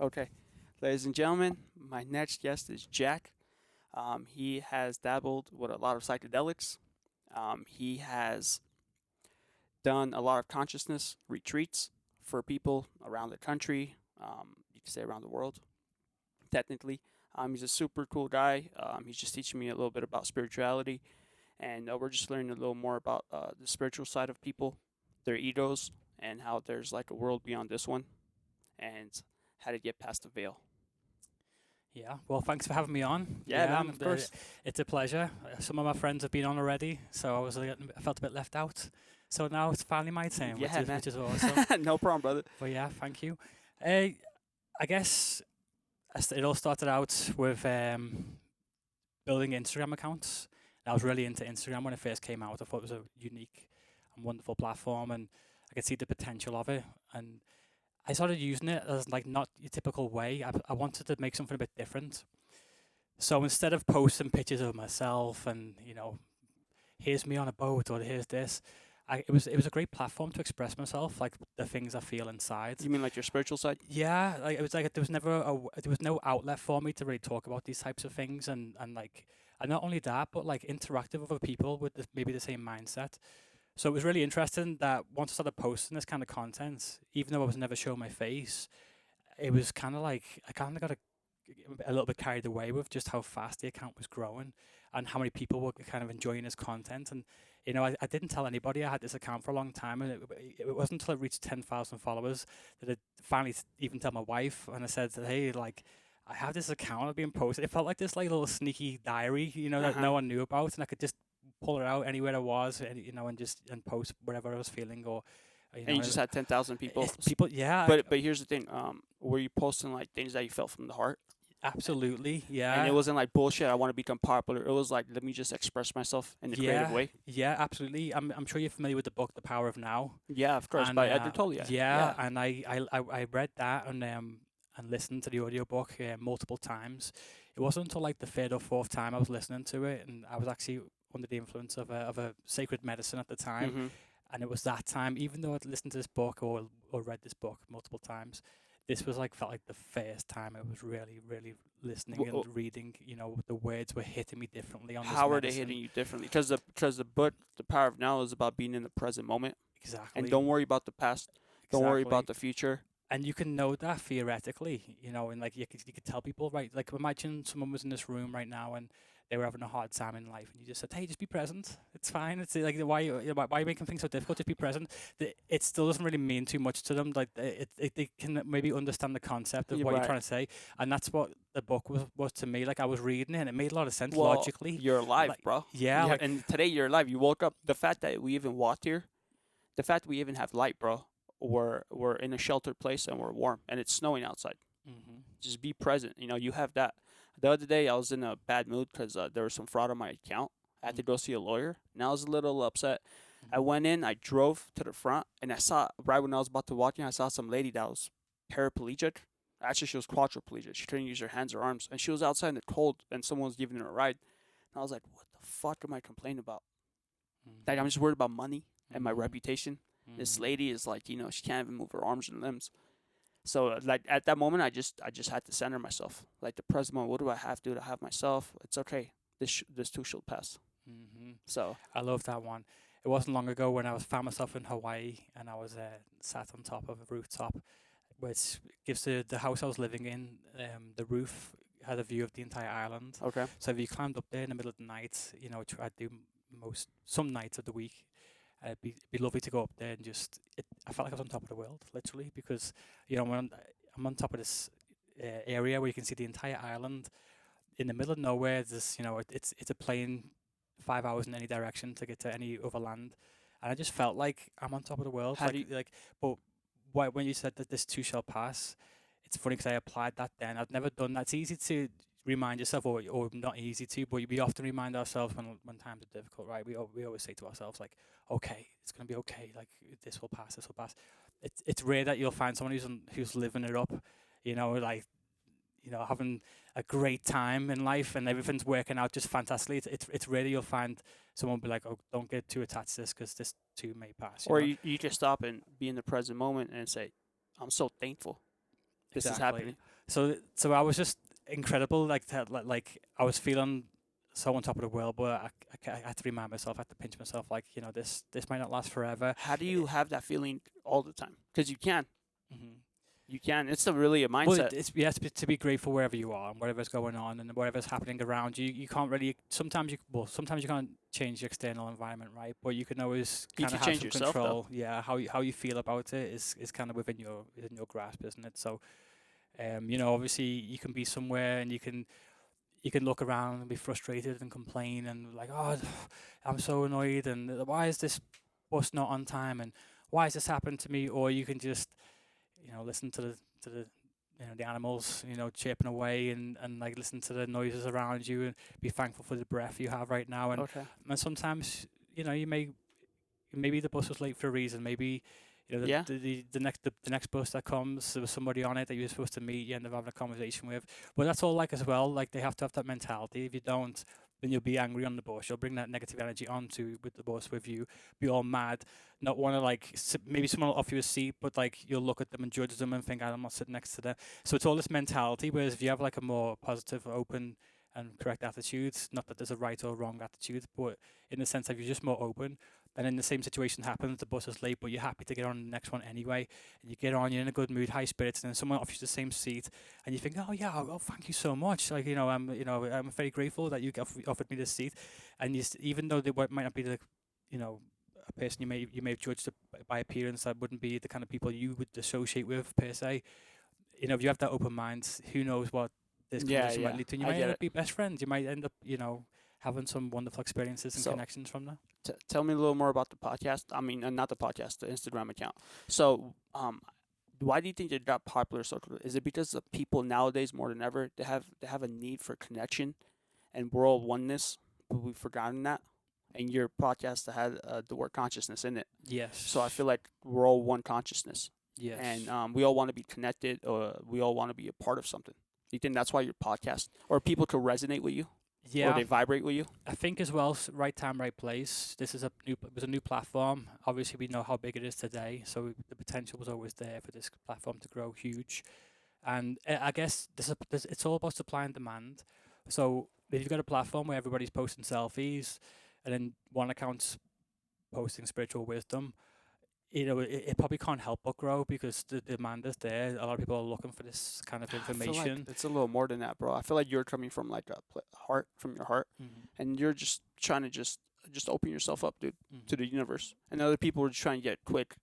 Okay, ladies and gentlemen, my next guest is Jack. He has dabbled with a lot of psychedelics. He has done a lot of consciousness retreats for people around the country. You can say around the world, technically. He's a super cool guy. He's just teaching me a little bit about spirituality, and we're just learning a little more about the spiritual side of people, their egos, and how there's like a world beyond this one, and how to get past the veil. Yeah, well, thanks for having me on. Yeah, man, of course. It's a pleasure. Some of my friends have been on already, so I felt a bit left out. So now it's finally my turn, Yeah, man. which is awesome. No problem, brother. But yeah, thank you. Uh, I guess it all started out with building Instagram accounts. I was really into Instagram when it first came out. I thought it was a unique and wonderful platform, and I could see the potential of it. And I started using it as like not your typical way. I wanted to make something a bit different. So instead of posting pictures of myself and here's me on a boat or here's this, it was a great platform to express myself, like the things I feel inside. You mean like your spiritual side? Yeah, like it was like there was never there was no outlet for me to really talk about these types of things, and not only that, but like interactive with other people with maybe the same mindset. So it was really interesting that once I started posting this kind of content, even though I was never showing my face, it was kind of like I kind of got a little bit carried away with just how fast the account was growing and how many people were kind of enjoying his content. And I didn't tell anybody I had this account for a long time, and it wasn't until it reached 10,000 followers that I finally even tell my wife, and I said, "Hey, like." I have this account being posted. It felt like this like little sneaky diary, Uh that huh. no one knew about, and I could just pull it out anywhere I was, and and post whatever I was feeling, or And you just had 10,000 people. people, yeah, But here's the thing. Were you posting like things that you felt from the heart? absolutely, And it yeah. wasn't like bullshit. I want to become popular. It was like let me just express myself in a creative Yeah, way. yeah, absolutely. I'm sure you're familiar with the book The Power of Now, Yeah, of course. and By Edgar Tolle. Yeah. yeah, Yeah. and I read that and listened to the audiobook multiple times. It wasn't until like the third or fourth time I was listening to it, and I was actually under the influence of a sacred medicine at the time, Mm-hmm. and it was that time. Even though I'd listened to this book or read this book multiple times, this was like felt like the first time I was really listening and reading. The words were hitting me differently on this How are they medicine. hitting you differently? Because the book, The Power of Now, is about being in the present moment, and Exactly. don't worry about the past. Don't worry about Exactly. the future. And you can know that theoretically, and like you could tell people, right? Like imagine someone was in this room right now and they were having a hard time in life, and you just said, "Hey, just be present. It's fine." It's like why are you making things so difficult? Just be present. It still doesn't really mean too much to them. Like they can maybe understand the concept of You're what you're right. trying to say, and that's what the book was to me. Like I was reading it, and it made a lot of sense Well, logically. you're alive, Like bro. yeah, Yeah, like and today you're alive. You woke up. The fact that we even walked here, the fact we even have light, bro. We're in a sheltered place and we're warm, and it's snowing outside. hmm Just be present. You have that. The other day I was in a bad mood because there was some fraud on my account. I had to go see a lawyer, and I was a little upset. I hmm went in, I drove to the front, and I saw right when I was about to walk in, I saw some lady that was paraplegic. Actually, she was quadriplegic. She couldn't use her hands or arms, and she was outside in the cold, and someone was giving her a ride. And I was like, "What the fuck am I complaining about? Like, I'm just worried about money and my hmm reputation. This hmm lady is like, she can't even move her arms and limbs. So like at that moment, I just had to center myself. Like the present moment, what do I have, dude? I have myself. It's okay. This too shall pass. hmm So I love that one. It wasn't long ago when I was found myself in Hawaii and I was sat on top of a rooftop, which gives the house I was living in, the roof had a view of the entire island. okay, So if you climbed up there in the middle of the night, which I do some nights of the week, it'd be lovely to go up there and I felt like I was on top of the world, literally, because when I'm on top of this area where you can see the entire island in the middle of nowhere. It's a plane 5 hours in any direction to get to any other land, and I just felt like I'm on top of the world. how do you? But when you said that this too shall pass, it's funny because I applied that then. I've never done that. It's easy to remind yourself, or not easy to, but we often remind ourselves when times are difficult, right? We always say to ourselves like, okay, it's gonna be okay. Like this will pass. This will pass. It's rare that you'll find someone who's living it up. Like having a great time in life and everything's working out just fantastically. It's rare you'll find someone be like, "Oh, don't get too attached to this because this too may pass." Or you just stop and be in the present moment and say, I'm so thankful this is Exactly. happening. So I was just incredible. Like I was feeling so on top of the world, but I had to remind myself, I had to pinch myself, like, this might not last forever. How do you have that feeling all the time? Because you can. Hmm. You can. It's really a Well, mindset. it's yeah, to be grateful wherever you are and whatever's going on and whatever's happening around you. You can't really sometimes you can't change the external environment, right? But you can always You kind can of have change some yourself, though. control. Yeah, how you feel about it is kind of within your grasp, isn't it? So, obviously you can be somewhere and you can look around and be frustrated and complain and like, oh, I'm so annoyed and why is this bus not on time and why has this happened to me? Or you can just, listen to the the animals, chirping away and like listen to the noises around you and be thankful for the breath you have right now. Okay. And sometimes, maybe the bus was late for a reason. Maybe Yeah. the next bus that comes, there was somebody on it that you were supposed to meet. You end up having a conversation with. But that's all like as well. Like they have to have that mentality. If you don't, then you'll be angry on the bus. You'll bring that negative energy onto with the bus with you. Be all mad. Not want to like maybe someone will offer you a seat, but like you'll look at them and judge them and think, I'm not sitting next to them. So it's all this mentality. Whereas if you have like a more positive, open and correct attitude, not that there's a right or wrong attitude, but in the sense that you're just more open, and then the same situation happens, the bus is late, but you're happy to get on the next one anyway. And you get on, you're in a good mood, high spirits, and then someone offers you the same seat, and you think, oh yeah, oh thank you so much. Like I'm very grateful that you offered me this seat, and even though they might not be the, a person you may have judged by appearance, that wouldn't be the kind of people you would associate with per se. If you have that open mind, who knows what this Yeah, conversation might yeah. lead to. And you I might get end it. up being best friends. You might end up, having some wonderful experiences and So, connections from that. tell me a little more about the podcast. I mean, not the podcast, the Instagram account. So, why do you think it got popular so quickly? Is it because the people nowadays more than ever they have a need for connection and world oneness, but we've forgotten that. And your podcast had the word consciousness in it. Yes. So I feel like we're all one consciousness, Yes. and we all want to be connected, or we all want to be a part of something. Do you think that's why your podcast, or people to resonate with you, or Yeah, they vibrate with you? I think as well, right time, right place. This is it was a new platform. Obviously, we know how big it is today, so the potential was always there for this platform to grow huge. And I guess it's all about supply and demand. So if you've got a platform where everybody's posting selfies, and then one account's posting spiritual wisdom, it probably can't help but grow because the demand is there. A lot of people are looking for this kind of I feel like information. it's a little more than that, bro. I feel like you're coming from like a heart, from your heart, Mhm, and you're just trying to just open yourself up, dude, to mhm, the universe. And other people are just trying to get quickly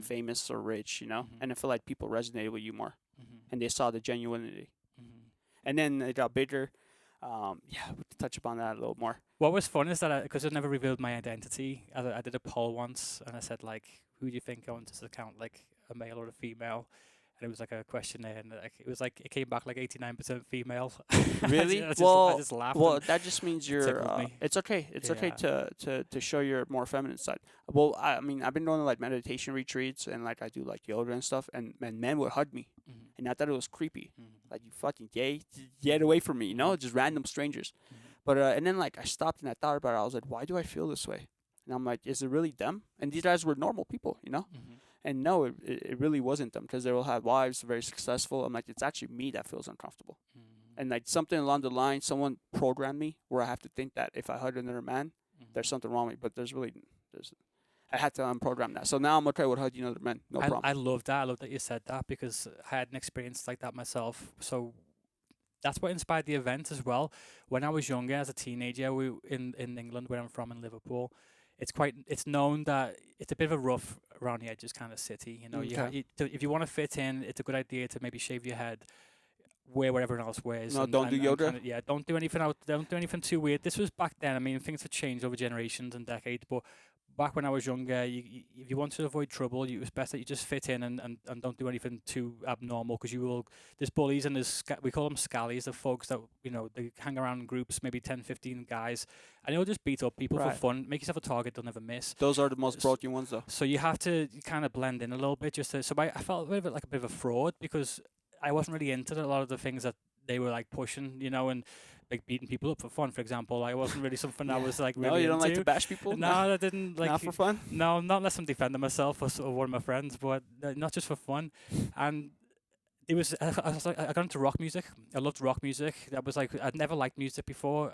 mhm, famous or rich, mhm, And I feel like people resonated with you more, mhm, and they saw the genuinity. mhm. And then it got bigger. Yeah, we could touch upon that a little more. What was fun is that because I never revealed my identity, I did a poll once and I said like, who do you think owns this account, like a male or a female? And it was like a questionnaire, and like it came back like 89% female. Really? I Well, just laughed. well, And that just means it you're. tickled me. It's okay. It's okay Yeah. to show your more feminine side. Well, I mean, I've been doing like meditation retreats and like I do like yoga and stuff, and men would hug me, Mhm, and I thought it was creepy. mhm, Like you fucking gay, get away from me, mhm, just random strangers. mhm, But and then like I stopped and I thought about it. I was like, why do I feel this way? And I'm like, is it really them? And these guys were normal people. mhm, And no, it really wasn't them because they all had wives, very successful. I'm like, it's actually me that feels uncomfortable. mhm, And like something along the line, someone programmed me where I have to think that if I hug another man, mhm. there's something wrong with me. But there's I had to unprogram that. So now I'm okay with hugging other men, no problem. I love that. I love that you said that because I had an experience like that myself. So that's what inspired the event as well. When I was younger, as a teenager, we in England, where I'm from, in Liverpool, it's known that it's a bit of a rough around the edges kind of city. Okay. If you want to fit in, it's a good idea to maybe shave your head, wear what everyone else wears. No, don't do yoga? Kinda, yeah, don't do anything out. Don't do anything too weird. This was back then. I mean, things have changed over generations and decades, but back when I was younger, if you want to avoid trouble, it was best that you just fit in and don't do anything too abnormal because you will. There's bullies and we call them scallies, the folks that they hang around in groups, maybe 10, 15 guys, and they'll just beat up people for Right. fun. Make yourself a target they'll never miss. Those are the most S- broken ones, though. So you have to kind of blend in a little bit. I felt a bit like a bit of a fraud because I wasn't really into a lot of the things that they were like pushing, and like beating people up for fun, for example. Like, it wasn't really something I was like really No, you don't like to into. bash people? No, I didn't like. Not for fun? No, not unless I'm defending myself or one of my friends, but not just for fun. And it was I was like I got into rock music. I loved rock music. That was like I'd never liked music before.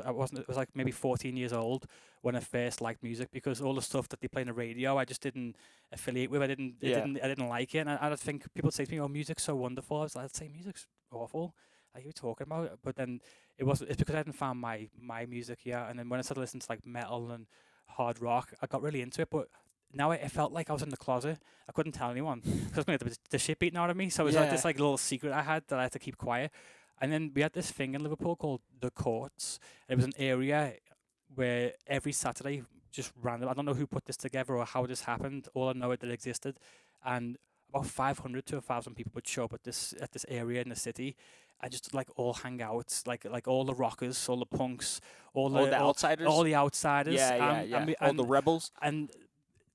I wasn't. It was like maybe 14 years old when I first liked music because all the stuff that they play on the radio I just didn't affiliate with. Yeah. I didn't like it. And I think people say to me, "Oh, music's so wonderful." I was like, "I'd say music's awful." Like you were talking about, but then it's because I hadn't found my music yet. And then when I started listening to like metal and hard rock, I got really into it. But now it felt like I was in the closet. I couldn't tell anyone because I was going to get the shit beaten out of me. So it was like Yeah. this like little secret I had that I had to keep quiet. And then we had this thing in Liverpool called the Courts. It was an area where every Saturday, just random. I don't know who put this together or how this happened. All I know is that it existed, and about 500 to 1,000 people would show up at this area in the city, and just like all hang out, like all the rockers, all the punks, All the outsiders. all the outsiders. Yeah, yeah, yeah. All the rebels. And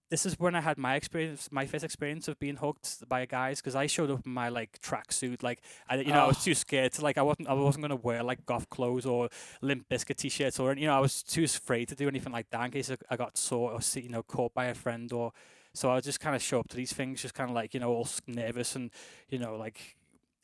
this is when I had my first experience of being hooked by guys, because I showed up in my like tracksuit, like I was Oh. too scared to like I wasn't gonna wear like goth clothes or Limp Bizkit t-shirts, or I was too afraid to do anything like that in case I got saw or caught by a friend, or so I just kind of show up to these things just kind of like all nervous and like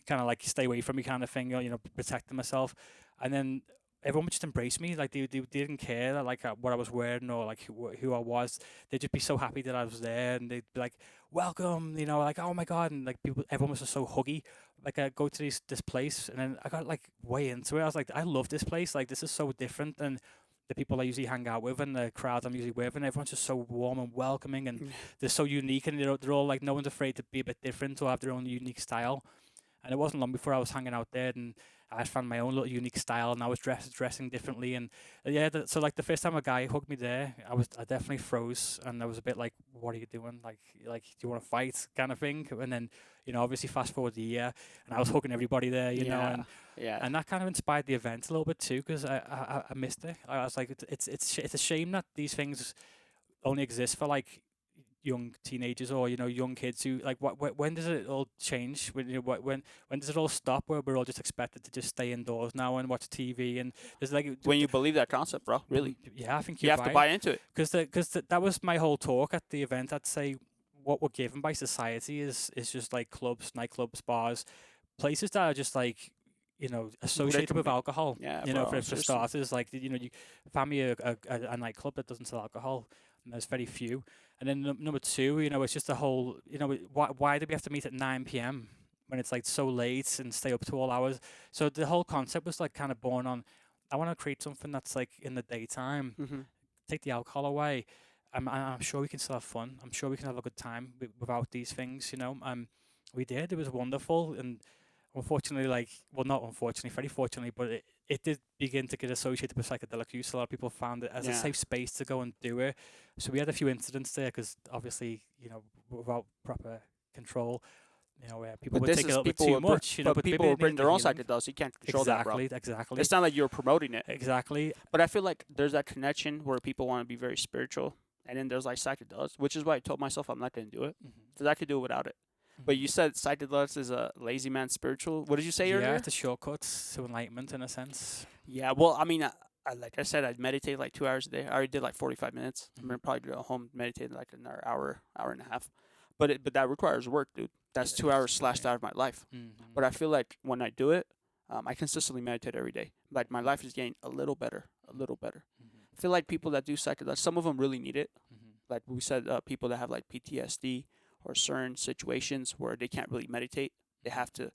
kind of like stay away from me kind of thing, protecting myself, and then everyone would just embrace me. Like they didn't care like what I was wearing or like who I was. They'd just be so happy that I was there, and they'd be like, "Welcome," like, "Oh my god," and like everyone was just so huggy. Like I go to this place, and then I got like way into it. I was like, I love this place. Like this is so different than the people I usually hang out with and the crowd I'm usually with, and everyone's just so warm and welcoming, and they're so unique, and they're all like no one's afraid to be a bit different or have their own unique style. And it wasn't long before I was hanging out there, and I found my own little unique style, and I was dressing differently. And yeah, so like the first time a guy hugged me there, I definitely froze, and I was a bit like, "What are you doing? Like, do you want to fight?" kind of thing. And then obviously fast forward the year, and I was hugging everybody there, Yeah. Yeah. and that kind of inspired the event a little bit too, because I missed it. I was like, it's a shame that these things only exist for like young teenagers or young kids who like when does it all change when does it all stop where we're all just expected to just stay indoors now and watch TV, and there's like When you believe that concept, bro, really, yeah, I think you you're have to right, buy into it. because that was my whole talk at the event. I'd say what we're given by society is just like clubs, nightclubs, bars, places that are just like associated with Recommend- alcohol. Yeah, For seriously. starters, like you find me a nightclub that doesn't sell alcohol, and there's very few. And then number two, it's just a whole, why do we have to meet at 9 p.m. when it's like so late and stay up to all hours? So the whole concept was like kind of born on, I want to create something that's like in the daytime, Mm-hmm. take the alcohol away. I'm sure we can still have fun. I'm sure we can have a good time without these things. We did. It was wonderful, and unfortunately, not unfortunately, very fortunately, but it did begin to get associated with psychedelic use. A lot of people found it as a Yeah. safe space to go and do it. So we had a few incidents there because obviously, without proper control, where people But would this take a is little bit people too will br- much. but But maybe people they will bring needed the their own healing. psychedelics. You can't control that, bro. Exactly. It's not like you're promoting it. Exactly. But I feel like there's that connection where people want to be very spiritual, and then there's like psychedelics, which is why I told myself I'm not going to do it because I could do it without it. But you said psychedelics is a lazy man spiritual. What did you say yeah, earlier? it's a shortcut to enlightenment in a sense. Yeah, well, I mean, like I said, I meditate like 2 hours a day. I already did like 45 minutes. I'm gonna probably go home meditate like another hour, hour and a half. But that requires work, dude. That's Yeah, 2 hours slashed out of my life. Mm-hmm. But I feel like when I do it, I consistently meditate every day. Like my life is getting a little better, a little better. I feel like people that do psychedelics, some of them really need it. Like we said, people that have like PTSD or certain situations where they can't really meditate, they have to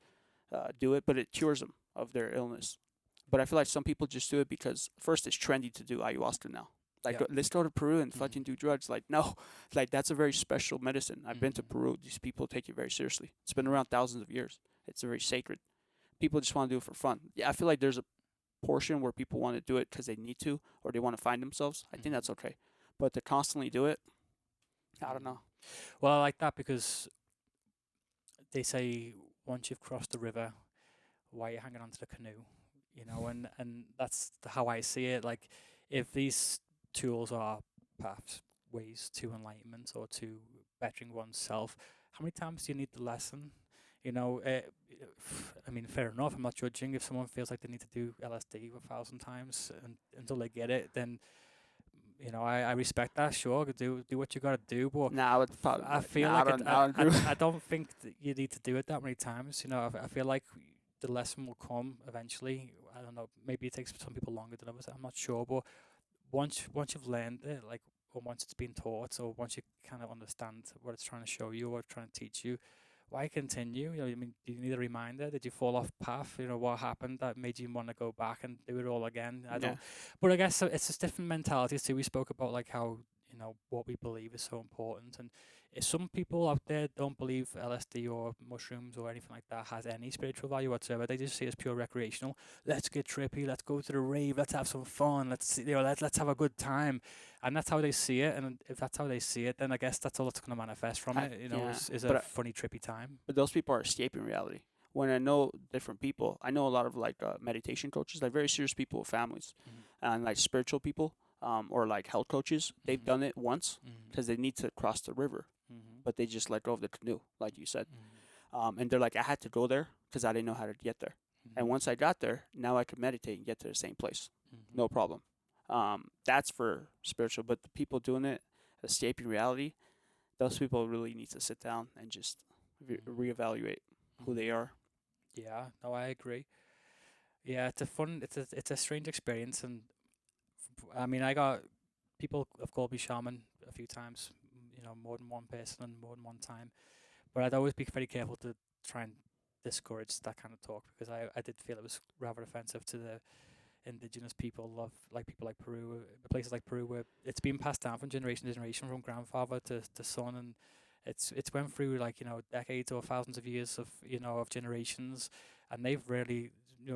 do it, but it cures them of their illness. But I feel like some people just do it because first it's trendy to do ayahuasca now. Like Yeah. let's go to Peru and Mhm. fucking do drugs. Like no, like that's a very special medicine. I've been to Mhm. Peru. These people take it very seriously. It's been around thousands of years. It's very sacred. People just want to do it for fun. Yeah, I feel like there's a portion where people want to do it because they need to or they want to find themselves. I think that's okay. But to constantly do it, I don't know. Well, I like that because they say once you've crossed the river, why are you hanging onto the canoe? And that's how I see it. Like, if these tools are perhaps ways to enlightenment or to bettering oneself, how many times do you need the lesson? I mean, fair enough. I'm not judging. If someone feels like they need to do LSD 1,000 times and until they get it, then I respect that. Sure, do what you gotta do, but Nah, I would probably. I feel Nah, like I don't agree. I don't think that you need to do it that many times. I feel like the lesson will come eventually. I don't know. Maybe it takes some people longer than others. I'm not sure, but once you've learned it, like, or once it's been taught, or once you kind of understand what it's trying to show you or trying to teach you, why continue? I mean, do you need a reminder? Did you fall off path? What happened that made you want to go back and do it all again? I Yeah. don't. But I guess it's just different mentalities too. We spoke about like how what we believe is so important, and if some people out there don't believe LSD or mushrooms or anything like that has any spiritual value whatsoever. They just see it as pure recreational. Let's get trippy. Let's go to the rave. Let's have some fun. Let's have a good time, and that's how they see it. And if that's how they see it, then I guess that's all that's going to manifest from it. Yeah. Is But a funny trippy time. but those people are escaping reality. When I know different people, I know a lot of like meditation coaches, like very serious people with families, and like spiritual people, or like health coaches. They've Mhm. done it once Mhm. because they need to cross the river, Mhm. but they just let go of the canoe, like you said. Mhm. And they're like, I had to go there because I didn't know how to get there. And Mhm. once I got there, now I could meditate and get to the same place, Mhm. no problem. That's for spiritual, but the people doing it, escaping reality, those people really need to sit down and just reevaluate who they Mhm. are. Yeah, no, I agree. Yeah, it's a strange experience, and I mean, I got people have called me shaman a few times, more than one person and more than one time. But I'd always be very careful to try and discourage that kind of talk because I did feel it was rather offensive to the indigenous people of like people like Peru, places like Peru where it's been passed down from generation to generation from grandfather to son, and it's went through like decades or thousands of years of of generations, and they've really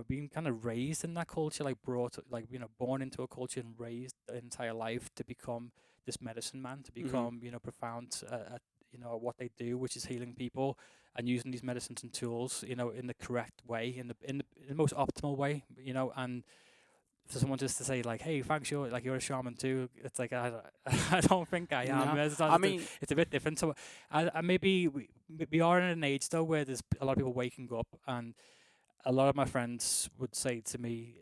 been kind of raised in that culture, like brought like born into a culture and raised their entire life to become this medicine man, to Hmm. become profound at what they do, which is healing people and using these medicines and tools in the correct way, in the most optimal way, and for someone just to say like, "Hey, thanks, you're a shaman too," it's like I don't think I am. No, It's, I not, mean, it's a bit different. So, maybe we are in an age though where there's a lot of people waking up, and a lot of my friends would say to me,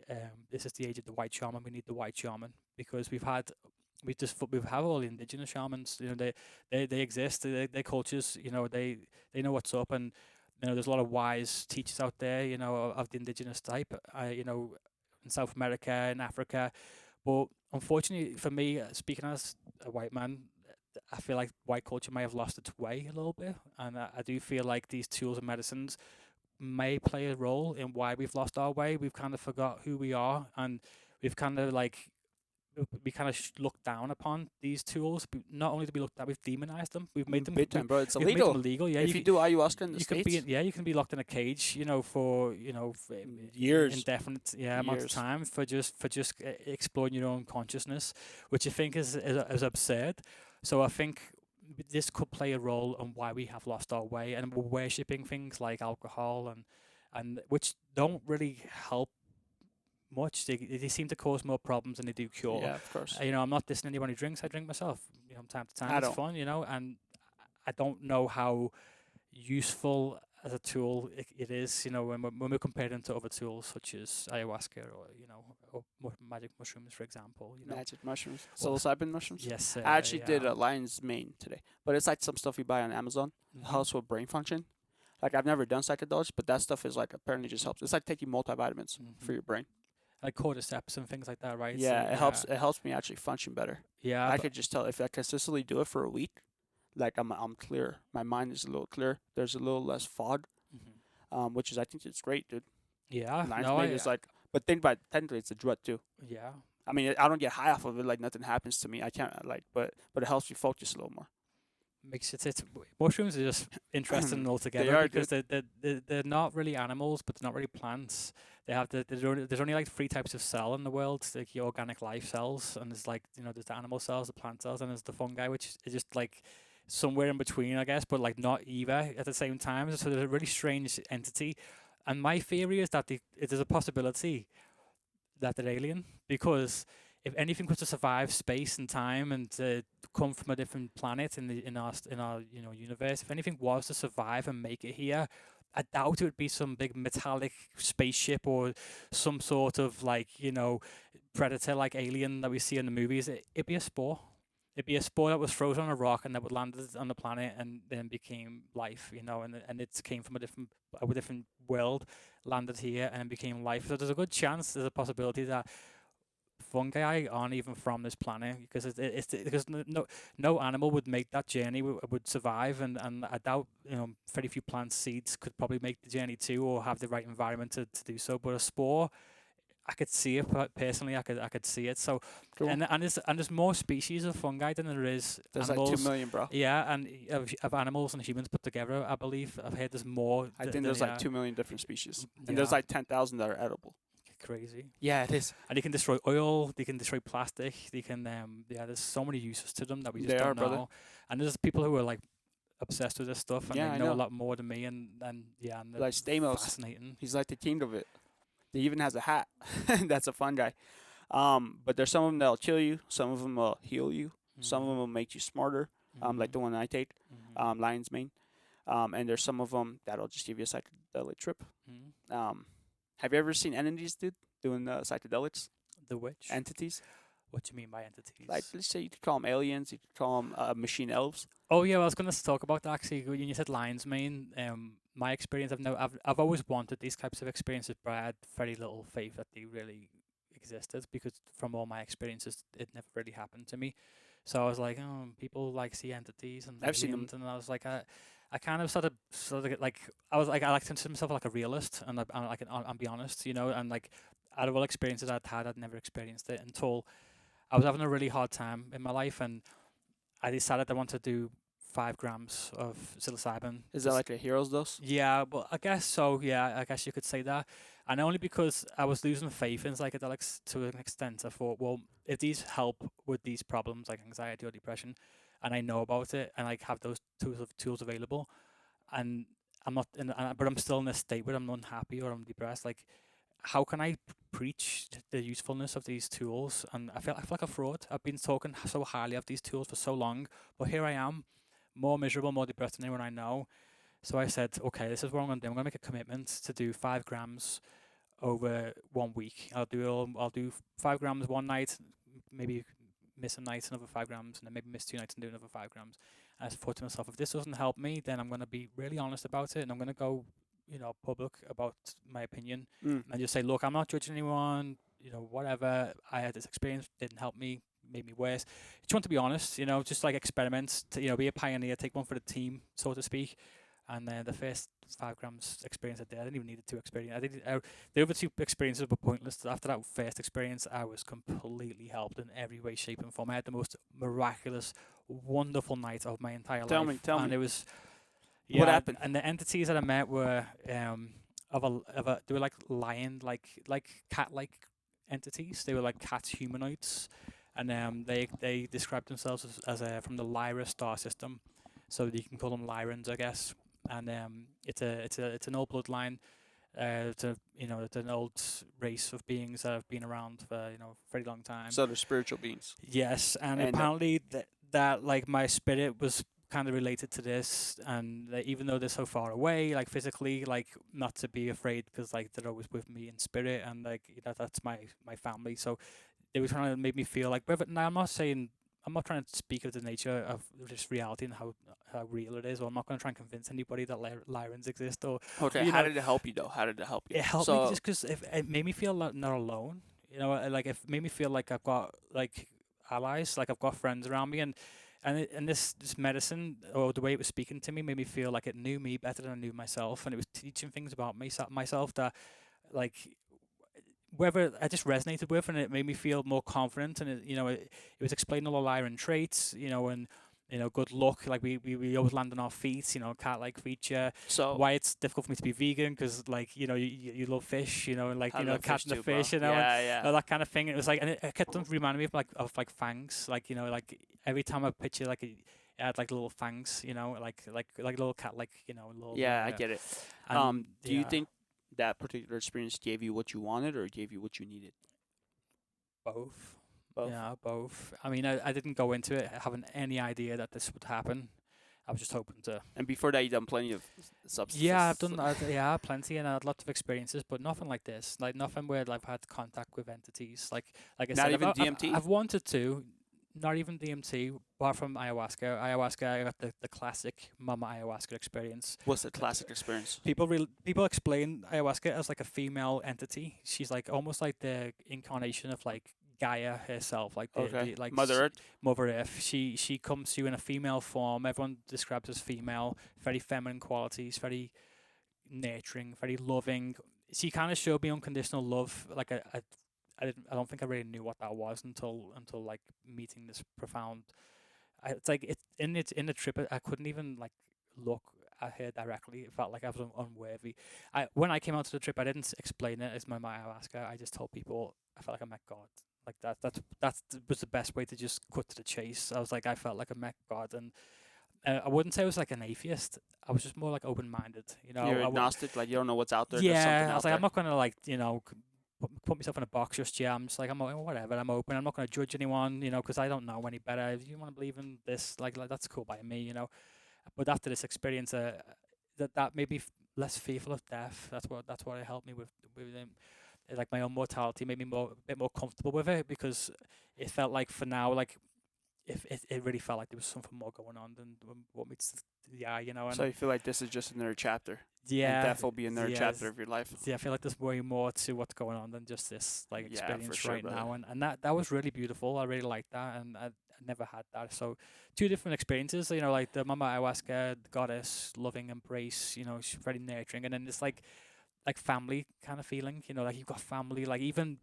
"This is the age of the white shaman. We need the white shaman because we have all the indigenous shamans. They exist. Their cultures. They know what's up, and there's a lot of wise teachers out there. Of the indigenous type. In South America and Africa, but unfortunately for me, speaking as a white man, I feel like white culture may have lost its way a little bit, and I do feel like these tools and medicines may play a role in why we've lost our way. We've kind of forgot who we are, and we've kind of like we kind of look down upon these tools. Not only do we look down, we've demonized them. big time, bro. It's We've made them illegal. illegal. Yeah, If you do ayahuasca in the you can be states, you can be locked in a cage, for years, indefinite amount of years. time for just exploring your own consciousness, which I think is absurd. So I think this could play a role on why we have lost our way and we're worshipping things like alcohol and which don't really help much. They seem to cause more problems than they do cure. Yeah, of course. I'm not dissing anyone who drinks. I drink myself, from time to time. I It's don't. fun, and I don't know how useful as a tool it is, when we compare them to other tools such as ayahuasca or magic mushrooms, for example. Magic mushrooms, Well, psilocybin mushrooms. yes, I actually did yeah. a lion's mane today, but it's like some stuff you buy on Amazon. It Mhm. helps with brain function. Like I've never done psychedelics, but that stuff is like apparently just helps. It's like taking multivitamins for Mhm. your brain. Like cordyceps and things like that, right? So, Yeah, it helps. It helps me actually function better. Yeah, I but could just tell if I consistently do it for a week, like I'm clear. My mind is a little clear. There's a little less fog, mhm. which is I think it's great, dude. Yeah, Lion's no, mane is like, but think about it, technically it's a drug too. yeah. I mean, I don't get high off of it. Like nothing happens to me. I can't like, but it helps me focus a little more. Makes it mushrooms are just interesting altogether are, because they're not really animals, but they're not really plants. They have there's only like three types of cell in the world, like your organic life cells, and there's like there's the animal cells, the plant cells, and there's the fungi, which is just like somewhere in between, I guess, but like not either at the same time. So there's a really strange entity, and my theory is that there's a possibility that they're alien because if anything was to survive space and time and come from a different planet in our universe, if anything was to survive and make it here, I doubt it would be some big metallic spaceship or some sort of like predator like alien that we see in the movies. It'd be a spore. It'd be a spore that was frozen on a rock and that would land on the planet and then became life, and it came from a different world, landed here and became life. So there's a good chance, there's a possibility that fungi aren't even from this planet, because because no animal would make that journey, would survive, and I doubt, very few plant seeds could probably make the journey too, or have the right environment to do so. But a spore, I could see it personally. I could see it. So, Cool. and there's more species of fungi than there is There's animals. like 2 million, bro. Yeah, and of animals and humans put together, I believe I've heard there's more. I think there's like 2 million different species, and Yeah. there's like 10,000 that are edible. Crazy. Yeah, it is. And they can destroy oil. They can destroy plastic. They can. There's so many uses to them that we just They don't are, know. brother. And there's people who are like obsessed with this stuff, and Yeah, they I know a know. lot more than me. And yeah, and they're Like Stamos. fascinating. He's like the king of it. He even has a hat. That's a fungi. But there's some of them that'll kill you. Some of them will heal you. Some of them will make you smarter. Like the one I take, Mhm. lion's mane. And there's some of them that'll just give you a psychedelic trip. Mhm. Have you ever seen entities, dude, doing psychedelics? The witch. Entities? What do you mean by entities? Like, let's say you could call them aliens. You could call them machine elves. Oh yeah, well, I was going to talk about that actually. When you said lion's mane, my experience, I've always wanted these types of experiences, but I had very little faith that they really existed, because from all my experiences, it never really happened to me. So I was like, oh, people like see entities and I've seen 'em. aliens, and I was like, I kind of sort of get like, I was like, I like to consider myself like a realist, and I'm be honest, and like out of all experiences I'd never experienced it until I was having a really hard time in my life, and I decided I wanted to do 5 grams of psilocybin. Is that like a hero's dose? Yeah, well, I guess so. Yeah, I guess you could say that. And only because I was losing faith in psychedelics to an extent, I thought, well, if these help with these problems like anxiety or depression, and I know about it, and I have those tools available, and I'm not, but I'm still in a state where I'm unhappy or I'm depressed. Like, how can I preach the usefulness of these tools? And I feel like a fraud. I've been talking so highly of these tools for so long, but here I am, more miserable, more depressed than anyone I know. So I said, okay, this is what I'm going to do. I'm going to make a commitment to do 5 grams over 1 week. I'll do 5 grams one night, maybe miss a night, another 5 grams, and then maybe miss 2 nights and do another 5 grams. And I thought to myself, if this doesn't help me, then I'm going to be really honest about it, and I'm going to go, public about my opinion, and just say, look, I'm not judging anyone, whatever. I had this experience, didn't help me, made me worse. Just want to be honest, just like experiments, to, be a pioneer, take one for the team, so to speak. And the first 5 grams experience I did, I didn't even need the 2 experience. The other 2 experiences were pointless. After that first experience, I was completely helped in every way, shape, and form. I had the most miraculous, wonderful night of my entire life. Tell me. And it was, What happened? And the entities that I met were they were like lion, like cat-like entities. They were like cat humanoids, and they described themselves as from the Lyra star system, so you can call them Lyrans, I guess. And it's an old bloodline. It's an old race of beings that have been around for a very long time. So they're spiritual beings. Yes, and apparently that like my spirit was kind of related to this, and even though they're so far away, like physically, like not to be afraid, because like they're always with me in spirit, and like that's my family. So they were trying to make me feel like, but now I'm not trying to speak of the nature of this reality and how real it is, or I'm not going to try and convince anybody that Lyrans exist. Or Okay, how did it help you though? How did it help you? it helped me just because it made me feel not alone. Like it made me feel like I've got like allies, like I've got friends around me, and this medicine, or the way it was speaking to me, made me feel like it knew me better than I knew myself, and it was teaching things about myself that like whether I just resonated with, and it made me feel more confident, and it was explaining all the Lyran traits, and good luck, like we always land on our feet, cat-like feature. So Why it's difficult for me to be vegan, because like you love fish, and like I love cat fish and the too, bro. fish, Yeah. and that kind of thing. And it was like, and it kept on reminding me of like fangs, like like every time I picture like it had like little fangs, like little cat, like little. Yeah, I get it. and, Do you yeah, think that particular experience gave you what you wanted, or gave you what you needed? both? Both. Yeah, both. I mean, I didn't go into it having any idea that this would happen. I was just hoping to. And before that, you done plenty of substances. Yeah, I've done yeah plenty, and I had lots of experiences, but nothing like this. Like nothing where I've had contact with entities. Like I Not said, even DMT? I've wanted to. Not even DMT, apart from ayahuasca. Ayahuasca, I got the classic mama ayahuasca experience. What's the classic experience? People explain ayahuasca as like a female entity. She's like almost like the incarnation of like Gaia herself, like like Mother Earth. Mother Earth. She comes to you in a female form. Everyone describes as female, very feminine qualities, very nurturing, very loving. She kind of showed me unconditional love. Like I don't think I really knew what that was until like meeting this profound. It's like it's in the trip. I couldn't even like look at her directly. It felt like I was unworthy. When I came out to the trip, I didn't explain it as my ayahuasca. I just told people I felt like I met God. Like that was the best way to just cut to the chase. I was like, I felt like I met God, and I wouldn't say I was like an atheist. I was just more like open-minded. You know, You're agnostic, like you don't know what's out there. There's yeah, something I out was like, there. I'm not gonna like put myself in a box just yet. I'm just like whatever. I'm open. I'm not gonna judge anyone. You know, because I don't know any better. If you want to believe in this, like that's cool by me. You know, but after this experience, that made me less fearful of death. That's what it helped me with like my own mortality. Made me a bit more comfortable with it because it felt like for now like if it really felt like there was something more going on than what meets the eye, you know. And So you feel like this is just another chapter. yeah, And death will be another yeah, chapter of your life. yeah, I feel like there's way more to what's going on than just this like Yeah, for experience sure, right brother. now, and that was really beautiful. I really liked that, and I never had that. So two different experiences, you know, like the Mama Ayahuasca, the goddess, loving embrace, you know, she's very nurturing, and then this like family kind of feeling, you know, like you've got family, like even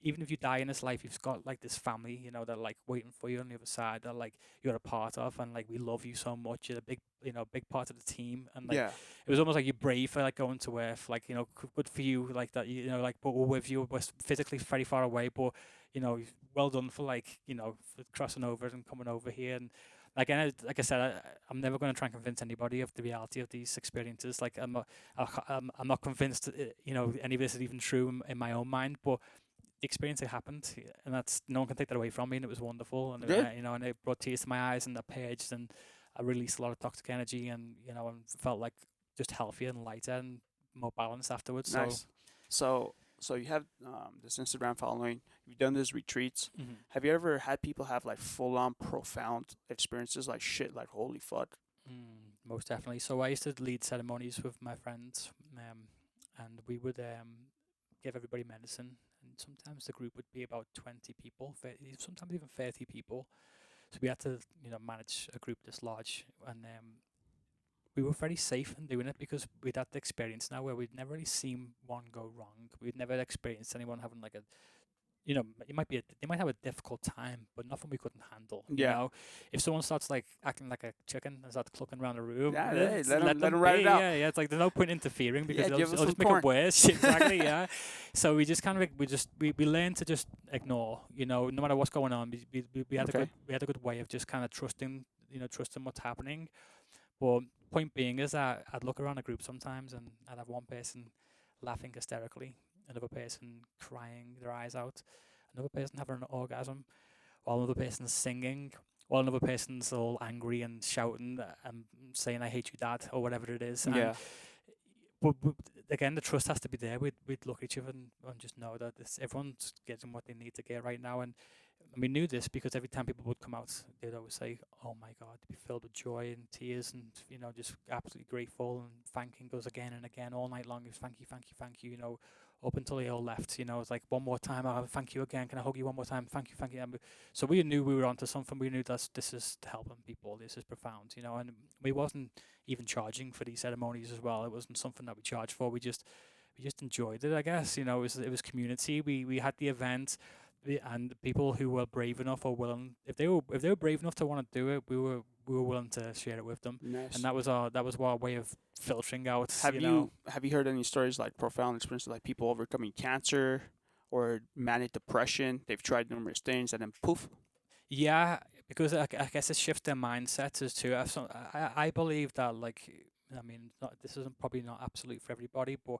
if you die in this life, you've got like this family, you know, that like waiting for you on the other side, that like you're a part of, and like we love you so much. You're a big, you know, big part of the team, and like Yeah. it was almost like you're brave for like going to Earth, like you know, good for you, like that, you know, like but we're with you, we're physically very far away, but you know, well done for like you know for crossing over and coming over here, and like like I said, I'm never going to try and convince anybody of the reality of these experiences. Like I'm not convinced, you know, any of this is even true in my own mind, but the experience it happened, and that's no one can take that away from me, and it was wonderful, and Good. you know, and it brought tears to my eyes, and I purged, and I released a lot of toxic energy, and you know, and felt like just healthier and lighter and more balanced afterwards. Nice. So you have this Instagram following. You've done these retreats. So Have you ever had people have like full on profound experiences like shit, like holy fuck? most definitely. So I used to lead ceremonies with my friends, and we would give everybody medicine, and sometimes the group would be about 20 people, sometimes even 30 people. So we had to, you know, manage a group this large, and we were very safe in doing it because we'd had the experience now where we'd never really seen one go wrong. We'd never experienced anyone having like a, you know, they might have a difficult time, but nothing we couldn't handle. You Yeah. know, if someone starts like acting like a chicken and starts clucking around the room, Yeah, let let 'em them ride it be. out. Yeah, yeah. It's like there's no point interfering because Yeah, it'll, give just, us it'll some just make porn. it worse. Exactly. Yeah. So we just kind of like, we learned to just ignore. You know, no matter what's going on, we had Okay. a good way of just kind of trusting. You know, trusting what's happening. But point being is that I'd look around a group sometimes and I'd have one person laughing hysterically, another person crying their eyes out, another person having an orgasm, while another person's singing, while another person's all angry and shouting and saying "I hate you, Dad" or whatever it is. Yeah. But again, the trust has to be there. We'd look at each other and just know that everyone's getting what they need to get right now. And we knew this because every time people would come out, they'd always say, "Oh my God," they'd be filled with joy and tears, and you know, just absolutely grateful and thanking us again and again all night long. It was thank you, thank you, thank you. You know, up until they all left. You know, it's like one more time. I'll thank you again. Can I hug you one more time? Thank you, thank you. So we knew we were onto something. We knew that this is helping people. This is profound. You know, and we wasn't even charging for these ceremonies as well. It wasn't something that we charged for. We just enjoyed it, I guess. You know, it was community. We had the event, and the people who were brave enough or willing, if they were brave enough to want to do it, we were willing to share it with them. Nice. And that was our way of filtering out. Have you you know, have you heard any stories like profound experiences, like people overcoming cancer or manic depression? They've tried numerous things and then poof. Yeah, because I guess it shifts their mindsets as to. I believe that like, I mean, this isn't probably not absolute for everybody, but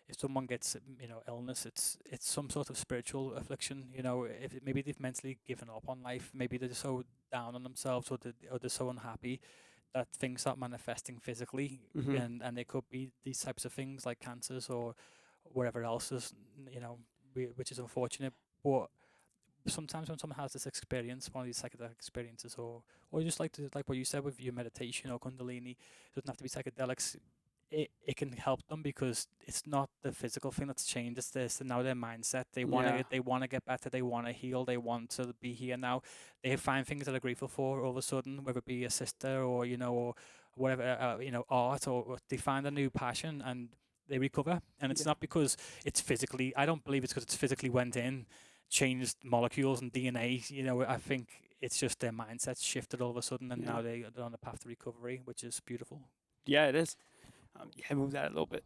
if someone gets, you know, illness, it's some sort of spiritual affliction. You know, if maybe they've mentally given up on life, maybe they're so down on themselves, or they're so unhappy that things start manifesting physically, Hmm. and they could be these types of things like cancers or whatever else is, which is unfortunate. But sometimes when someone has this experience, one of these psychedelic experiences, or just like what you said with your meditation or Kundalini, it doesn't have to be psychedelics. It can help them because it's not the physical thing that's changed. It's this now their mindset. Yeah. They want to get better. They want to heal. They want to be here now. They find things that they're grateful for all of a sudden, whether it be a sister or or whatever, art, or they find a new passion and they recover. And it's Yeah. not because it's physically. I don't believe it's because it's physically went in, changed molecules and DNA. I think it's just their mindset shifted all of a sudden, and Yeah. now they're on the path to recovery, which is beautiful. Yeah, it is. Yeah, move that a little bit.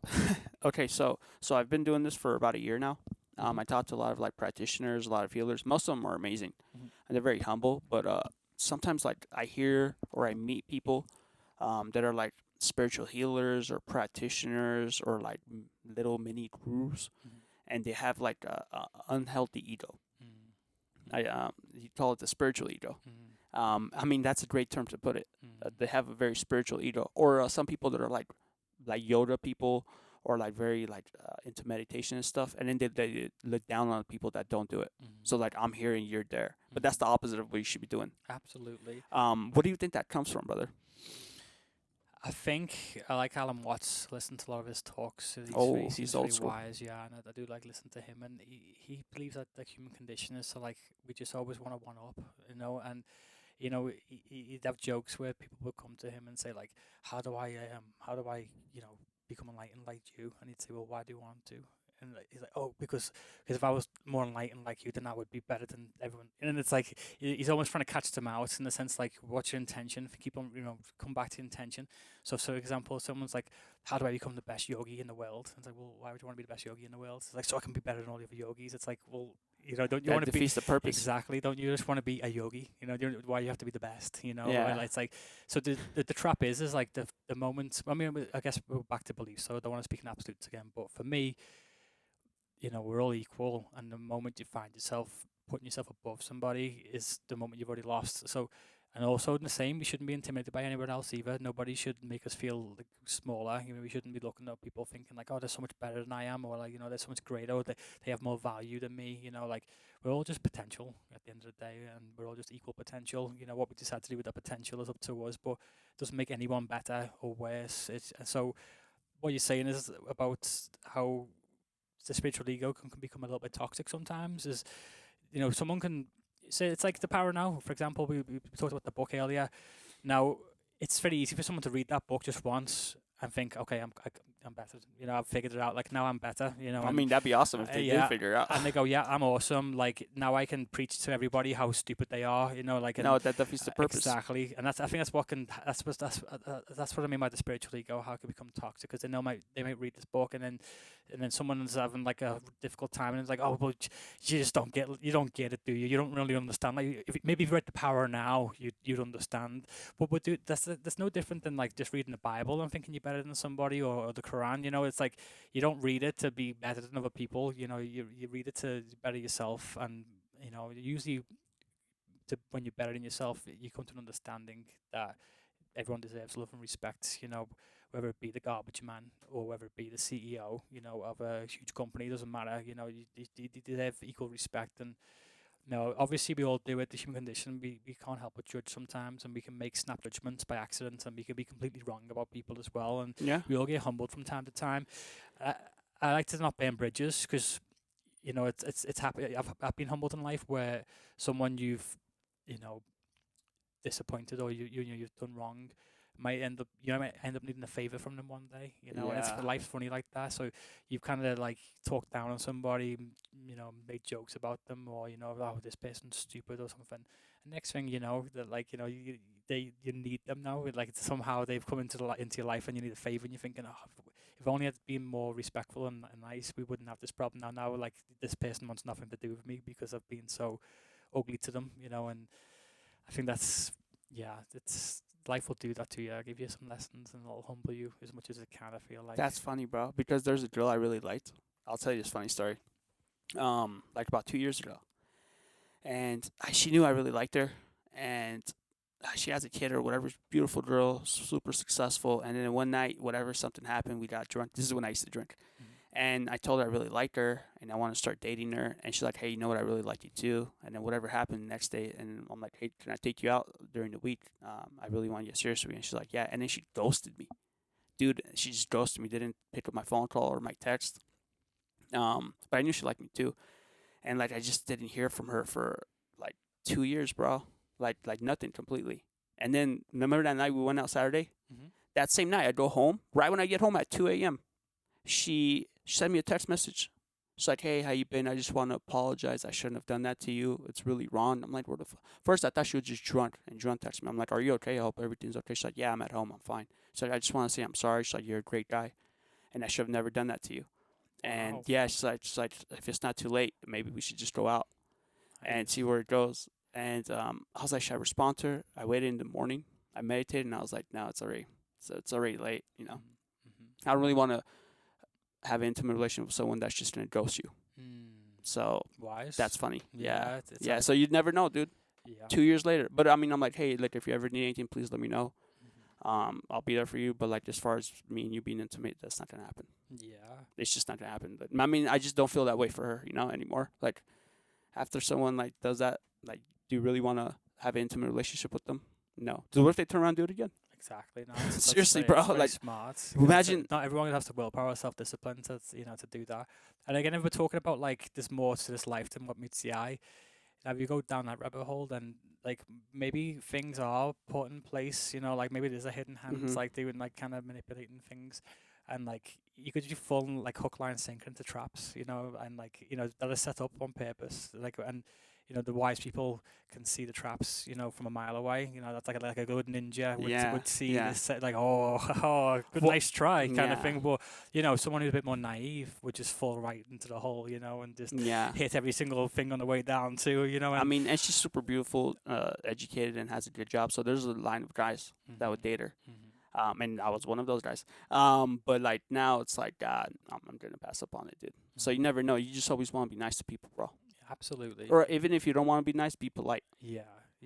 Okay, so I've been doing this for about a year now. Mhm. I talked to a lot of like practitioners, a lot of healers. Most of them are amazing, Mhm. and they're very humble. But sometimes like I hear or I meet people that are like spiritual healers or practitioners or like little mini gurus, Mhm. and they have like a unhealthy ego. Mhm. You call it the spiritual ego. Mhm. I mean that's a great term to put it. Mhm. They have a very spiritual ego, or some people that are like Yoda people, or like very like into meditation and stuff, and then they look down on people that don't do it. Mhm. So like I'm here and you're there, but Mhm. that's the opposite of what you should be doing. Absolutely. What do you think that comes from, brother? I think I like Alan Watts. Listen to a lot of his talks. Oh, He seems he's old very school. wise, yeah, and I do like listen to him. And he believes that the human condition is so like we just always want to one up, and he'd have jokes where people would come to him and say like, how do I, become enlightened like you? And he'd say, well, why do you want to? And he's like, oh, because if I was more enlightened like you, then I would be better than everyone. And it's like he's almost trying to catch them out in the sense like, what's your intention? Keep on, come back to intention. So, for example, someone's like, how do I become the best yogi in the world? And it's like, well, why would you want to be the best yogi in the world? It's like, so I can be better than all the other yogis. It's like, well, don't you That want to be defeats the purpose. exactly? Don't you just want to be a yogi? Why you have to be the best? Yeah. And it's like, so the trap is like the moment. I mean, I guess we're back to beliefs, so I don't want to speak in absolutes again. But for me, we're all equal, and the moment you find yourself putting yourself above somebody is the moment you've already lost. So, and also the same, we shouldn't be intimidated by anyone else either. Nobody should make us feel like smaller. We shouldn't be looking at people thinking like, oh, they're so much better than I am, or like, they're so much greater, or they have more value than me. Like we're all just potential at the end of the day, and we're all just equal potential. What we decide to do with that potential is up to us, but it doesn't make anyone better or worse. It's so what you're saying is about how the spiritual ego can become a little bit toxic sometimes. Is someone can say it's like the power now. For example, we talked about the book earlier. Now it's very easy for someone to read that book just once and think, okay, I'm better. I've figured it out. Like now I'm better. I And mean, that'd be awesome if they did yeah, figure it out. and they go, yeah, I'm awesome. Like now I can preach to everybody how stupid they are. Like and No, that defeats the purpose. exactly, and I think that's what can that's what I mean by the spiritual ego. How it can become toxic because they might read this book and then someone's having like a difficult time and it's like, oh, well, you just don't get it, do you? You don't really understand. Like maybe if you read The Power now, you'd understand. But that's no different than like just reading the Bible and thinking you're better than somebody or the Quran. It's like you don't read it to be better than other people. You read it to better yourself, and usually when you're better than yourself, you come to an understanding that everyone deserves love and respect. Whether it be the garbage man or whether it be the CEO, of a huge company, doesn't matter. You deserve equal respect. And obviously we all do it. The human condition. We can't help but judge sometimes, and we can make snap judgments by accident, and we can be completely wrong about people as well. And Yeah. we all get humbled from time to time. I like to not burn bridges because it's happy. I've been humbled in life where someone you've you know disappointed or you've done wrong might end up needing a favor from them one day, and it's Yeah. life's funny like that. So you've kind of like talked down on somebody, made jokes about them, or oh, this person's stupid or something. And next thing you know, that like you need them now. Like somehow they've come into into your life and you need a favor, and you're thinking, oh, if only I'd been more respectful and nice, we wouldn't have this problem now. Like this person wants nothing to do with me because I've been so ugly to them, and I think that's it's life will do that to you. I'll give you some lessons and it'll humble you as much as it can. I feel like That's funny, bro. Because there's a girl I really liked. I'll tell you this funny story. Like about 2 years ago, and she knew I really liked her, and she has a kid or whatever, beautiful girl, super successful. And then one night, whatever, something happened. We got drunk. This is when I used to drink. And I told her I really liked her and I want to start dating her. And she's like, hey, you know what? I really like you too. And then whatever happened the next day, and I'm like, hey, can I take you out during the week? I really want to get serious with you. And she's like, yeah. And then she ghosted me. Dude, she just ghosted me. Didn't pick up my phone call or my text. But I knew she liked me too. And like, I just didn't hear from her for like 2 years, bro. Like nothing completely. And then remember that night we went out Saturday? Mhm. That same night, I go home. Right when I get home at 2 a.m., she sent me a text message. She's like, hey, how you been? I just want to apologize. I shouldn't have done that to you. It's really wrong. I'm like, what the First, I thought she was just drunk, and drunk text me. I'm like, are you okay? I hope everything's okay. She's like, yeah, I'm at home. I'm fine. She's like, I just want to say I'm sorry. She's like, you're a great guy, and I should have never done that to you. And Wow. yeah, she's like, if it's not too late, maybe we should just go out and see where it goes. And I was like, should I respond to her? I waited in the morning. I meditated, and I was like, no, it's already late. You know, I don't really want to have an intimate relationship with someone that's just gonna ghost you. So Wise. that's funny. Yeah, It's yeah. like- So you'd never know, dude. yeah. 2 years later, but I mean, I'm like, hey, like if you ever need anything, please let me know. I'll be there for you. But like as far as me and you being intimate, that's not gonna happen. Yeah. It's just not gonna happen. But I mean, I just don't feel that way for her, you know, anymore. Like after someone like does that, like, do you really want to have an intimate relationship with them? No. So what if they turn around and do it again? Exactly. No, that's Seriously, very, bro, very like, smart. imagine- not everyone has the willpower, self discipline to to do that. And again, if we're talking about like there's more to this life than what meets the eye, now if you go down that rabbit hole, then like maybe things are put in place. Like maybe there's a hidden hand, Mhm. like doing like kind of manipulating things, and like you could just fall like hook, line, sinker into traps. And like that are set up on purpose. Like and the wise people can see the traps, from a mile away. That's like a good ninja Yeah, would see yeah. this set, like, oh, good, Well, nice try kind of yeah. thing. But, someone who's a bit more naive would just fall right into the hole, and just Yeah. hit every single thing on the way down too, and I mean, and she's super beautiful, educated, and has a good job. So there's a line of guys that would date her. And I was one of those guys. But like now it's like, God, I'm gonna pass up on it, dude. So you never know. You just always want to be nice to people, bro. absolutely. Or even if you don't want to be nice, be polite. Yeah.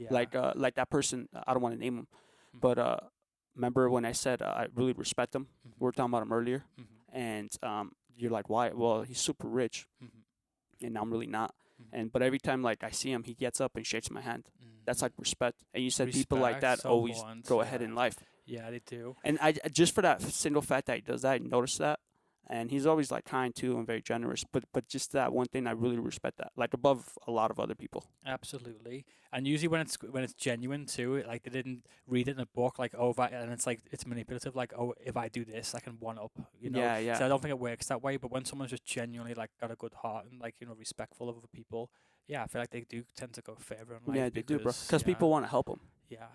Like that person. I don't want to name him, Mhm. but remember when I said I really respect him? We were talking about him earlier, Mhm. and you're like, why? Well, he's super rich, Mhm. and I'm really not. Mhm. But every time like I see him, he gets up and shakes my hand. That's like respect. And you said people like Respect, that so always important, go ahead yeah. in life. Yeah, they do. And I just for that single fact that he does that, I noticed that. And he's always like kind too and very generous. But just that one thing, I really respect that, like above a lot of other people. Absolutely. And usually when it's genuine too, like they didn't read it in a book, like and it's like it's manipulative, like if I do this, I can one up, Yeah, yeah. So I don't think it works that way. But when someone's just genuinely like got a good heart and like respectful of other people, yeah, I feel like they do tend to go further in life. Yeah, they do, bro. Because Because people want to help them. Yeah.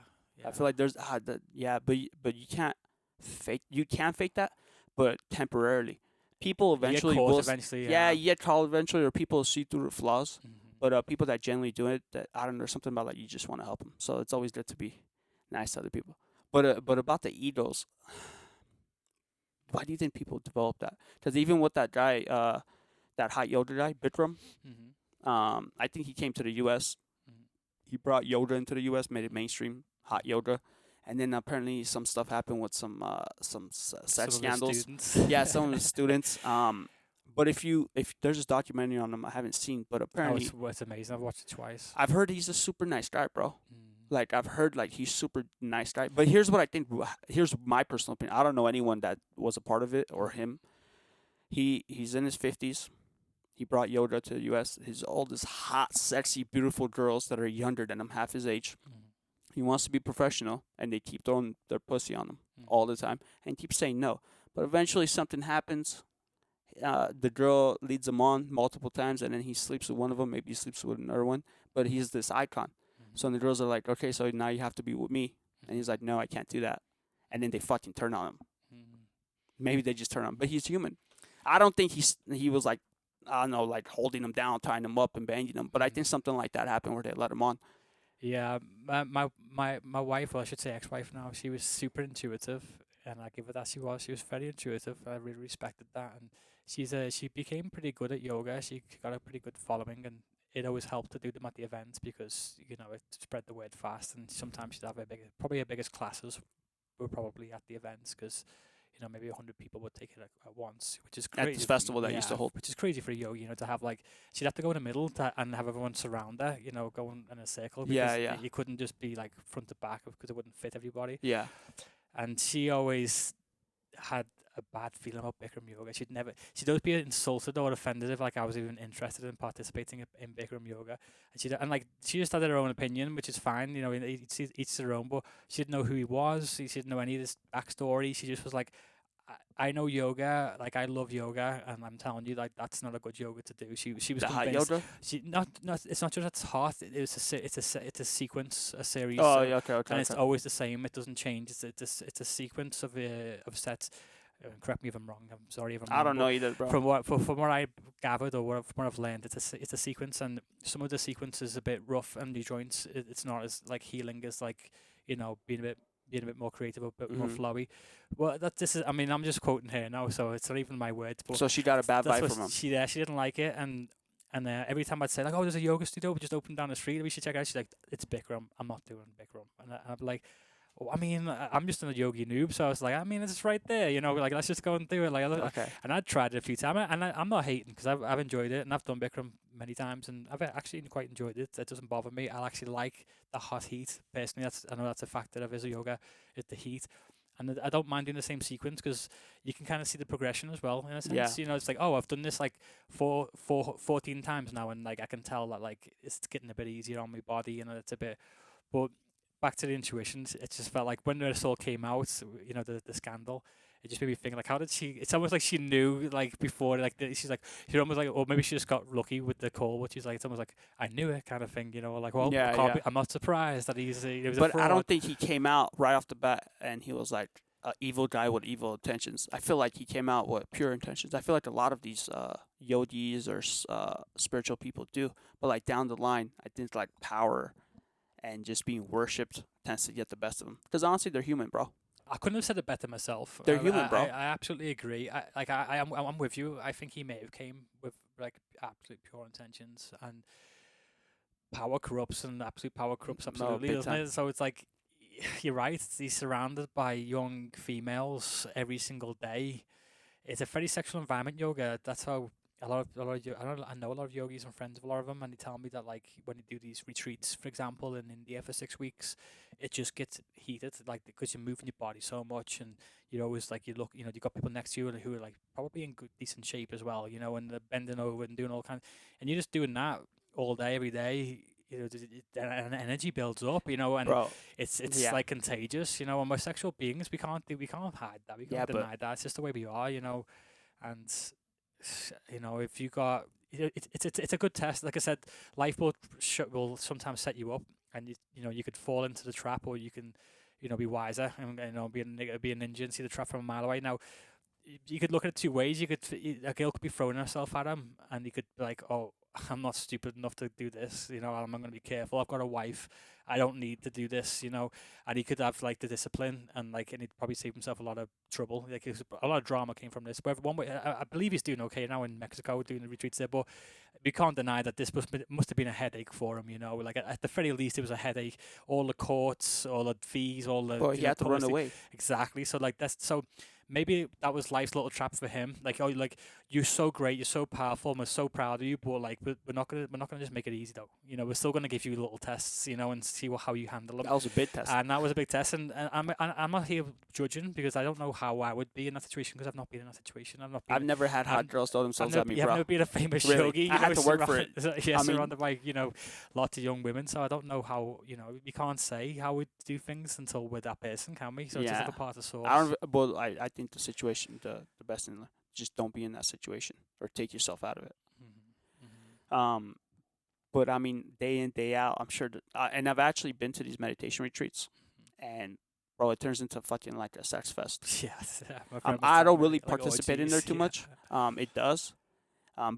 I feel like there's but you can't fake. You can fake that, but temporarily. People You get eventually caught will. eventually. Yeah, you get called eventually, or people see through the flaws. Mhm. But people that genuinely do it, that I don't know, there's something about like you just want to help them. So it's always good to be nice to other people. But about the egos, why do you think people develop that? Because even with that guy, that hot yoga guy, Bikram, Mhm. I think he came to the U.S. Mhm. He brought yoga into the U.S., made it mainstream, hot yoga, and then apparently some stuff happened with some sex Some of the scandals. students. Yeah, some of the students. But if there's this documentary on him, I haven't seen, but Oh, apparently it's amazing. I've watched it twice. I've heard he's a super nice guy, bro. Mm. Like I've heard like he's super nice guy. But here's what I think. Here's my personal opinion. I don't know anyone that was a part of it or him. He's in his 50s. He brought yoga to the U.S. His all these hot, sexy, beautiful girls that are younger than him, half his age. Mm. He wants to be professional, and they keep throwing their pussy on him Mm. all the time, and keep saying no. But eventually, something happens. The girl leads him on multiple times, and then he sleeps with one of them. Maybe he sleeps with another one. But he's this icon. Mhm. So the girls are like, okay, so now you have to be with me. And he's like, no, I can't do that. And then they fucking turn on him. Mm. Maybe they just turn on him. But he's human. I don't think he was like, I don't know, like holding him down, tying him up, and banging him. But I think something like that happened where they let him on. Yeah, my wife, or I should say ex-wife now, she was super intuitive, and I give her that. She was very intuitive. I really respected that, and she became pretty good at yoga. She got a pretty good following, and it always helped to do them at the events because it spread the word fast, and sometimes you'd have probably our biggest classes were probably at the events because maybe 100 people would take it at once, which is crazy. At this festival that used to hold. Which is crazy for a yogi, to have she'd have to go in the middle and have everyone surround her, going in a circle. Because you couldn't just be like front to back because it wouldn't fit everybody. Yeah. And she always had a bad feeling about Bikram yoga. She'd always be insulted or offended if I was even interested in participating in Bikram yoga. And she just had her own opinion, which is fine. Each their own. But she didn't know who he was. She didn't know any of this backstory. She just was like, I know yoga, I love yoga, and I'm telling you, that's not a good yoga to do. She was the hot convinced. yoga. It's not just it's hot. It's a sequence, a series. Oh, yeah, okay. And it's always the same. It doesn't change. It's a sequence of sets. Correct me if I'm wrong. I'm sorry if I'm wrong. I don't know either, bro. From what I gathered or from what I've learned, it's a sequence, and some of the sequence is a bit rough and the joints. It's not as healing as being a bit more creative, a bit more flowy. Well, I'm just quoting here now, so it's not even my words. But so she got a bad vibe from him. She didn't like it, and every time I'd say oh, there's a yoga studio just opened down the street, we should check it out. She's like, it's Bikram. I'm not doing Bikram, and I'd be like, I'm just a yogi noob, so I was like, it's right there, let's just go and do it. Okay. And I'd tried it a few times, and I'm not hating because I've enjoyed it, and I've done Bikram many times, and I've actually quite enjoyed it. It doesn't bother me. I actually like the hot heat personally. I know that's a factor of Visual Yoga, is the heat. And I don't mind doing the same sequence because you can kind of see the progression as well, in a sense. Yeah. It's like, oh, I've done this 14 times now, and I can tell that it's getting a bit easier on my body, and it's a bit. But back to the intuitions, it just felt like when this all came out, the scandal, it just made me think how did she? It's almost like she knew before, she's almost or maybe she just got lucky with the call, which is it's almost like I knew it kind of thing, I'm not surprised that he was a fraud. I don't think he came out right off the bat and he was like an evil guy with evil intentions. I feel like he came out with pure intentions. I feel like a lot of these yogis or spiritual people do, but down the line, I think power and just being worshipped tends to get the best of them. Because honestly, they're human, bro. I couldn't have said it better myself. They're human, bro. I absolutely agree. I'm with you. I think he may have came with absolute pure intentions, and power corrupts, and absolute power corrupts absolutely, doesn't it? So it's you're right. He's surrounded by young females every single day. It's a very sexual environment, yoga. That's how I know a lot of yogis and friends of a lot of them, and they tell me that when they do these retreats, for example, in India for 6 weeks, it just gets heated, because you're moving your body so much, and you're always you look, you've got people next to you who are probably in good, decent shape as well, and they're bending over and doing all kinds, and you're just doing that all day, every day. And energy builds up, and bro, it's contagious, and we're sexual beings. We can't hide that. We can't deny that. It's just the way we are, and. If you got it's a good test. Like I said, life will sometimes set you up, and you could fall into the trap, or you can be wiser and be a ninja and see the trap from a mile away. Now you could look at it two ways. A girl could be throwing herself at him, and you could be like, oh, I'm not stupid enough to do this. I'm going to be careful. I've got a wife. I don't need to do this. And he could have the discipline, and he'd probably save himself a lot of trouble. A lot of drama came from this. But one way, I believe he's doing okay now in Mexico, doing the retreats there. But we can't deny that this must have been a headache for him. At the very least, it was a headache. All the courts, all the fees, all the. Well, he had to run away. Exactly. So that's so. Maybe that was life's little trap for him. You're so great, you're so powerful, and we're so proud of you. But we're not gonna just make it easy though. We're still gonna give you little tests, and see how you handle them. That was a big test. And that was a big test. And I'm not here judging because I don't know how I would be in that situation because I've not been in that situation. I've never had hot girls throw themselves at me, bro. I've never been a famous really? yogi. I had to work for it. Surrounded by lots of young women. So I don't know how we can't say how we do things until we're that person, can we? So it's just a part of the source. I think the situation. The best thing, just don't be in that situation or take yourself out of it. But day in, day out, I'm sure and I've actually been to these meditation retreats, and bro, it turns into fucking a sex fest. Yes. I don't really participate in there too much. It does.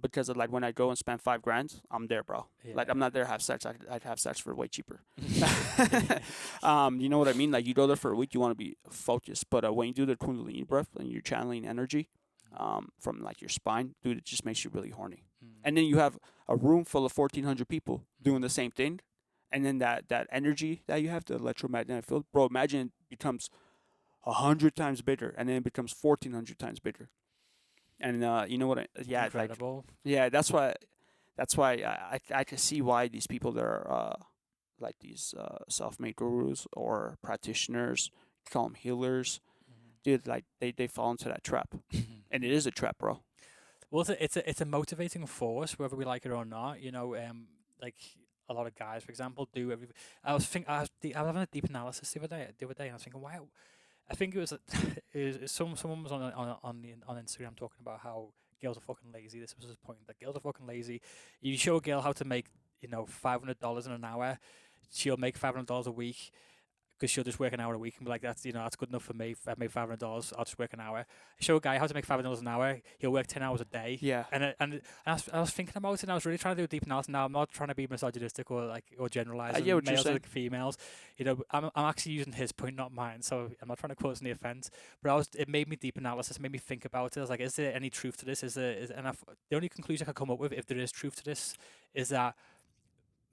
Because of when I go and spend $5,000, I'm there, bro. Yeah. I'm not there to have sex. I'd have sex for way cheaper. You know what I mean? You go there for a week, you want to be focused. But when you do the Kundalini breath and you're channeling energy from your spine, dude, it just makes you really horny. and then you have a room full of 1,400 people doing the same thing, and then that energy that you have, the electromagnetic field, bro. Imagine it becomes 100 times bigger, and then it becomes 1,400 times bigger. And you know what? Yeah, like Incredible. yeah, that's why I can see why these people that are like these self-made gurus or practitioners, you call them healers, dude. Like they fall into that trap, and it is a trap, bro. Well, it's a motivating force, whether we like it or not. You know, like a lot of guys, for example, do every. I was having a deep analysis the other day, and I was thinking, why? I think it was, someone was on Instagram talking about how girls are fucking lazy. This was his point, that girls are fucking lazy. You show a girl how to make, $500 in an hour, she'll make $500 a week, because she'll just work an hour a week and be like, that's good enough for me. If I make $500, I'll just work an hour. I show a guy how to make $500 an hour, he'll work 10 hours a day. Yeah. And I was thinking about it, and I was really trying to do a deep analysis. Now, I'm not trying to be misogynistic or generalize get what you're males saying. and females. I'm actually using his point, not mine. So I'm not trying to cause any offense. But it made me deep analysis, made me think about it. I was like, is there any truth to this? The only conclusion I could come up with, if there is truth to this, is that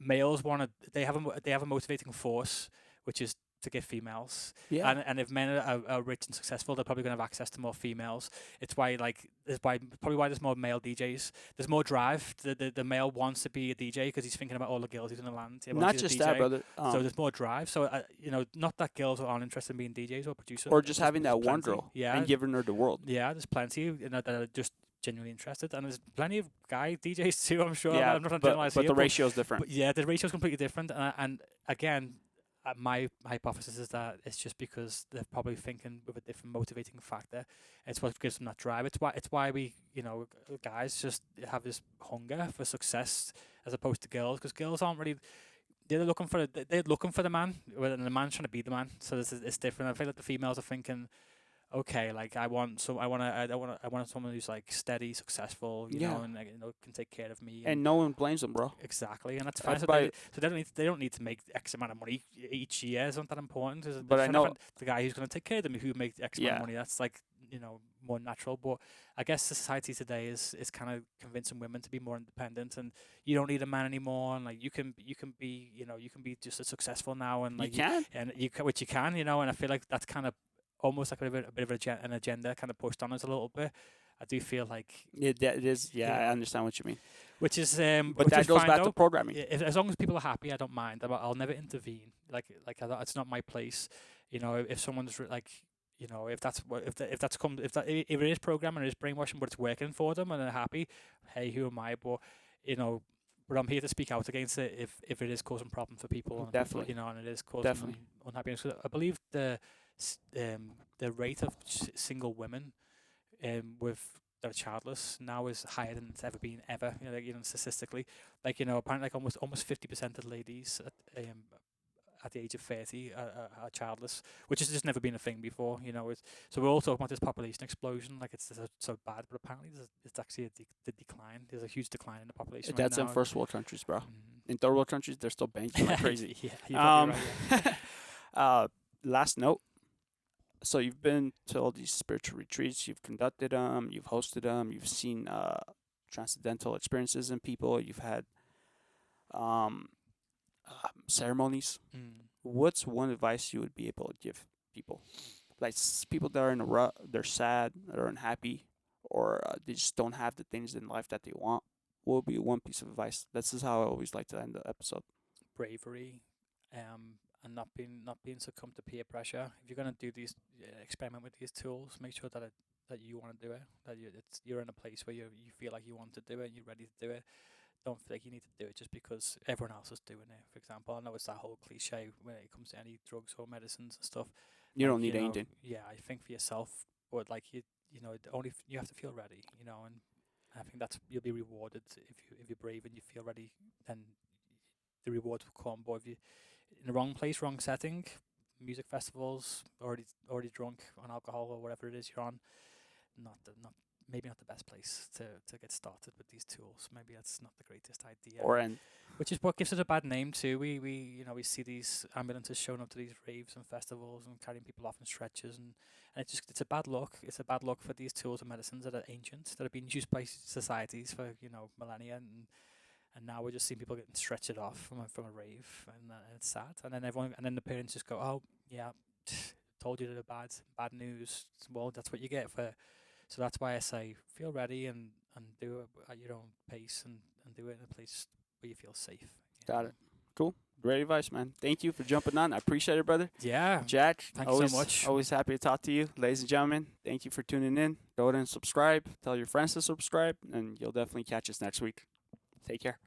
males they have a motivating force, which is to get females. Yeah. And if men are rich and successful, they're probably going to have access to more females. It's why probably why there's more male DJs. There's more drive. The male wants to be a DJ because he's thinking about all the girls he's going to land. Not just that, brother. So there's more drive. So not that girls aren't interested in being DJs or producers, or just having that one plenty. girl, Yeah, and giving her the world. yeah. There's plenty that are just genuinely interested, and there's plenty of guy DJs too. I'm sure. Yeah, I'm not trying to but generalize the here, ratio is different. but yeah, the ratio is completely different. And again, my hypothesis is that it's just because they're probably thinking with a different motivating factor. It's what gives them that drive. It's why we, guys just have this hunger for success as opposed to girls, because girls aren't really. They're looking for the man, and the man's trying to be the man. So it's different. I feel like the females are thinking, okay, like I want someone who's like steady, successful, you know, and can take care of me. And no one blames them, bro. Exactly, and that's fine. Everybody- So they don't need to make X amount of money each year. It's not that important. But I know- the guy who's going to take care of them, who makes X amount of money. That's like more natural. But I guess society today is kind of convincing women to be more independent, and you don't need a man anymore. And like you can be just as successful now, and like you can. which you can, and I feel like that's kind of almost like a bit of an agenda kind of pushed on us a little bit. I do feel like It is. Yeah, I understand what you mean. which is But which that is goes fine back though. to programming. As long as people are happy, I don't mind. I'll never intervene. It's not my place. If someone's if it is programming, it is brainwashing, but it's working for them and they're happy. Hey, who am I? But but I'm here to speak out against it if it is causing problems for people. And Definitely. People, and it is causing Definitely. unhappiness. 'Cause I believe the rate of single women with that are childless now is higher than it's ever been ever. Statistically, apparently like almost 50% of ladies at the age of 30 are childless, which has just never been a thing before. So we're all talking about this population explosion, like it's so bad, but apparently it's actually the decline. There's a huge decline in the population. That's right in now. first world countries, bro. Mm. In third world countries, they're still banking like crazy. Yeah, you're probably right, yeah. Last note. So you've been to all these spiritual retreats. You've conducted them. You've hosted them. You've seen transcendental experiences in people. You've had ceremonies. Mm. What's one advice you would be able to give people? Like people that are in a rut, they're sad, they're unhappy, or they just don't have the things in life that they want. What would be one piece of advice? This is how I always like to end the episode. Bravery, and not being succumbed to peer pressure. If you're gonna do these experiment with these tools, make sure that you want to do it. That you're in a place where you feel like you want to do it, and you're ready to do it. Don't feel like you need to do it just because everyone else is doing it. For example, I know it's that whole cliche when it comes to any drugs or medicines and stuff. You don't Like, need anything. Yeah, I think for yourself, but like you have to feel ready, and I think you'll be rewarded if you're brave and you feel ready. Then the rewards will come. But if you in the wrong place, wrong setting, music festivals, already drunk on alcohol or whatever it is you're on, maybe not the best place to get started with these tools. Maybe that's not the greatest idea. Or and Which is what gives it a bad name too. We see these ambulances showing up to these raves and festivals and carrying people off in stretchers, and it's a bad look. It's a bad look for these tools and medicines that are ancient, that have been used by societies for millennia, and now we're just seeing people getting stretchered off from a rave, and it's sad. And then the parents just go, oh yeah, told you they're bad news. Well, that's what you get for. So that's why I say feel ready and do it at your own pace and do it in a place where you feel safe. got it. Cool. Great advice, man. Thank you for jumping on. I appreciate it, brother. Yeah. Jack, Thank you so always, much. Always happy to talk to you. Ladies and gentlemen, thank you for tuning in. Go ahead and subscribe. Tell your friends to subscribe, and you'll definitely catch us next week. Take care.